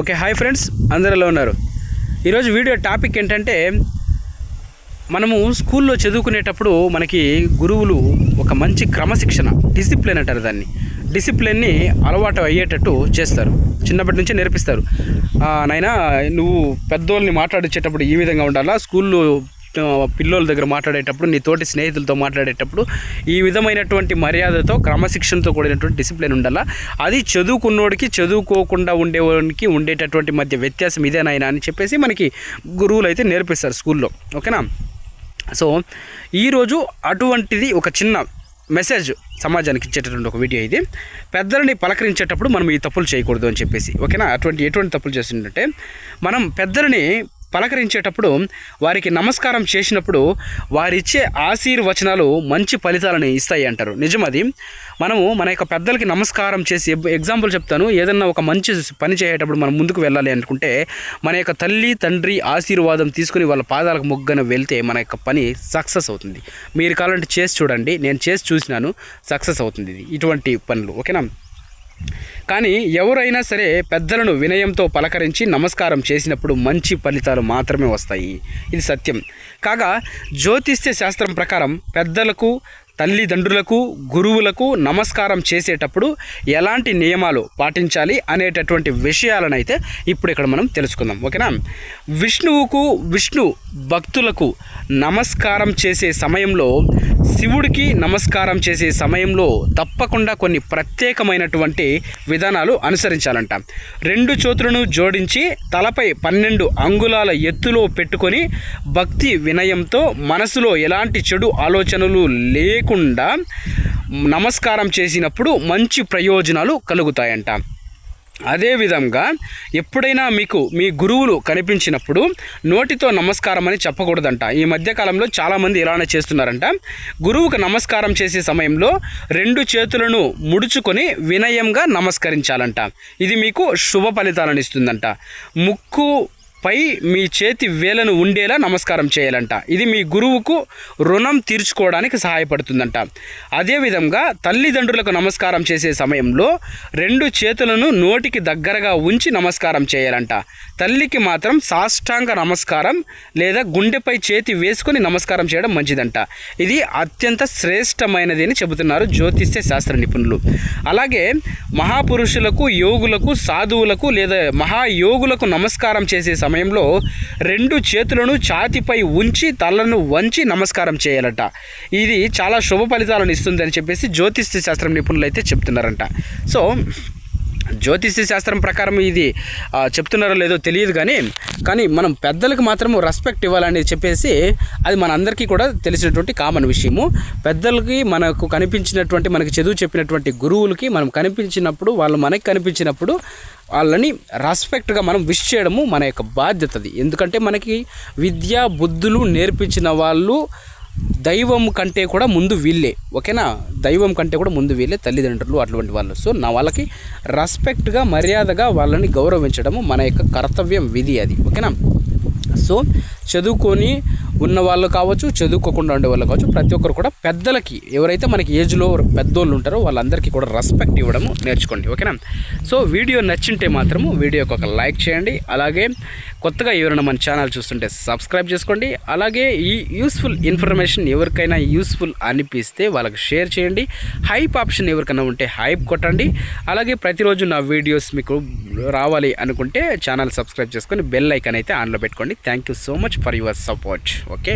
Okay, hi friends, అందరూ ఎలా ఉన్నారు? ఈరోజు వీడియో టాపిక్ ఏంటంటే, మనము స్కూల్లో చదువుకునేటప్పుడు మనకి గురువులు ఒక మంచి క్రమశిక్షణ, డిసిప్లిన్ అంటారు దాన్ని, డిసిప్లిన్ని అలవాటు అయ్యేటట్టు చేస్తారు. చిన్నప్పటి నుంచే నేర్పిస్తారు. నాయనా, నువ్వు పెద్దోళ్ళని మాట్లాడించేటప్పుడు ఈ విధంగా ఉండాలా, స్కూల్లో పిల్లల దగ్గర మాట్లాడేటప్పుడు, నీ తోటి స్నేహితులతో మాట్లాడేటప్పుడు ఈ విధమైనటువంటి మర్యాదతో, క్రమశిక్షణతో కూడినటువంటి డిసిప్లిన్ ఉండాలా. అది చదువుకున్నోడికి, చదువుకోకుండా ఉండేవాడికి ఉండేటటువంటి మధ్య వ్యత్యాసం ఇదేనాయన అని చెప్పేసి మనకి గురువులు అయితే నేర్పిస్తారు స్కూల్లో. ఓకేనా? సో ఈరోజు అటువంటిది ఒక చిన్న మెసేజ్ సమాజానికి ఇచ్చేటటువంటి ఒక వీడియో ఇది. పెద్దలని పలకరించేటప్పుడు మనం ఈ తప్పులు చేయకూడదు అని చెప్పేసి. ఓకేనా? ఎటువంటి తప్పులు చేస్తుందంటే, మనం పెద్దలని పలకరించేటప్పుడు వారికి నమస్కారం చేసినప్పుడు వారిచ్చే ఆశీర్వచనాలు మంచి ఫలితాలను ఇస్తాయి అంటారు. నిజమది. మనము మన యొక్క పెద్దలకి నమస్కారం చేసి, ఎగ్జాంపుల్ చెప్తాను, ఏదన్నా ఒక మంచి పని చేసేటప్పుడు మనం ముందుకు వెళ్ళాలి అనుకుంటే మన యొక్క తల్లి తండ్రి ఆశీర్వాదం తీసుకుని వాళ్ళ పాదాలకు మొగ్గన వెళ్తే మన యొక్క పని సక్సెస్ అవుతుంది. మీరు కావాలంటే చేసి చూడండి, నేను చేసి చూసినాను, సక్సెస్ అవుతుంది ఇటువంటి పనులు. ఓకేనా? కానీ ఎవరైనా సరే పెద్దలను వినయంతో పలకరించి నమస్కారం చేసినప్పుడు మంచి ఫలితాలు మాత్రమే వస్తాయి. ఇది సత్యం. కాగా జ్యోతిష్య శాస్త్రం ప్రకారం పెద్దలకు, తల్లిదండ్రులకు, గురువులకు నమస్కారం చేసేటప్పుడు ఎలాంటి నియమాలు పాటించాలి అనేటటువంటి విషయాలను అయితే ఇప్పుడు ఇక్కడ మనం తెలుసుకుందాం. ఓకేనా? విష్ణు భక్తులకు నమస్కారం చేసే సమయంలో, శివుడికి నమస్కారం చేసే సమయంలో తప్పకుండా కొన్ని ప్రత్యేకమైనటువంటి విధానాలు అనుసరించాలంట. 2 చేతులను జోడించి తలపై 12 అంగుళాల ఎత్తులో పెట్టుకొని భక్తి వినయంతో మనసులో ఎలాంటి చెడు ఆలోచనలు లేకుండా నమస్కారం చేసినప్పుడు మంచి ప్రయోజనాలు కలుగుతాయంట. అదేవిధంగా ఎప్పుడైనా మీకు మీ గురువులు కనిపించినప్పుడు నోటితో నమస్కారం అని చెప్పకూడదంట. ఈ మధ్యకాలంలో చాలామంది ఇలానే చేస్తున్నారంట. గురువుకు నమస్కారం చేసే సమయంలో 2 చేతులను ముడుచుకొని వినయంగా నమస్కరించాలంట. ఇది మీకు శుభ ఫలితాలను ఇస్తుందంట. ముక్కుపై మీ చేతి వేలను ఉండేలా నమస్కారం చేయాలంట. ఇది మీ గురువుకు రుణం తీర్చుకోవడానికి సహాయపడుతుందంట. అదేవిధంగా తల్లిదండ్రులకు నమస్కారం చేసే సమయంలో 2 చేతులను నోటికి దగ్గరగా ఉంచి నమస్కారం చేయాలంట. తల్లికి మాత్రం సాష్టాంగ నమస్కారం లేదా గుండెపై చేతి వేసుకొని నమస్కారం చేయడం మంచిదంట. ఇది అత్యంత శ్రేష్టమైనది అని చెబుతున్నారు జ్యోతిష్య శాస్త్ర నిపుణులు. అలాగే మహాపురుషులకు, యోగులకు, సాధువులకు లేదా మహాయోగులకు నమస్కారం చేసే సమయంలో 2 చేతులను ఛాతీపై ఉంచి తలను వంచి నమస్కారం చేయాలట. ఇది చాలా శుభ ఫలితాలను ఇస్తుందని చెప్పేసి జ్యోతిష్య శాస్త్రం నిపుణులు అయితే చెప్తున్నారంట. సో జ్యోతిష్య శాస్త్రం ప్రకారం ఇది చెప్తున్నారో లేదో తెలియదు, కానీ మనం పెద్దలకు మాత్రం రెస్పెక్ట్ ఇవ్వాలని చెప్పేసి అది మన అందరికీ కూడా తెలిసినటువంటి కామన్ విషయము. పెద్దలకి, మనకు కనిపించినటువంటి, మనకి చదువు చెప్పినటువంటి గురువులకి మనం కనిపించినప్పుడు, వాళ్ళు మనకి కనిపించినప్పుడు వాళ్ళని రెస్పెక్ట్గా మనం విష్ చేయడము మన యొక్క బాధ్యతది. ఎందుకంటే మనకి విద్యా బుద్ధులు నేర్పించిన వాళ్ళు దైవం కంటే కూడా ముందు వీళ్ళే. ఓకేనా? దైవం కంటే కూడా ముందు వీళ్ళే తల్లిదండ్రులు, అటువంటి వాళ్ళు. సో వాళ్ళకి రెస్పెక్ట్గా, మర్యాదగా వాళ్ళని గౌరవించడము మన యొక్క కర్తవ్యం, విధి అది. ఓకేనా? సో చదువుకొని ఉన్న వాళ్ళు కావచ్చు, చదువుకోకుండా ఉండే వాళ్ళు కావచ్చు, ప్రతి ఒక్కరు కూడా పెద్దలకి, ఎవరైతే మనకి ఏజ్లో పెద్దోళ్ళు ఉంటారో వాళ్ళందరికీ కూడా రెస్పెక్ట్ ఇవ్వడము నేర్చుకోండి. ఓకేనా? సో వీడియో నచ్చింటే మాత్రము వీడియోకి ఒక లైక్ చేయండి. అలాగే కొత్తగా ఎవరైనా మన ఛానల్ చూస్తుంటే సబ్స్క్రైబ్ చేసుకోండి. అలాగే ఈ యూస్ఫుల్ ఇన్ఫర్మేషన్ ఎవరికైనా యూస్ఫుల్ అనిపిస్తే వాళ్ళకి షేర్ చేయండి. హైప్ ఆప్షన్ ఎవరికైనా ఉంటే హైప్ కొట్టండి. అలాగే ప్రతిరోజు నా వీడియోస్ మీకు రావాలి అనుకుంటే ఛానల్ సబ్స్క్రైబ్ చేసుకొని బెల్ ఐకాన్ అయితే ఆన్లో పెట్టుకోండి. Thank you so much for your support. Okay.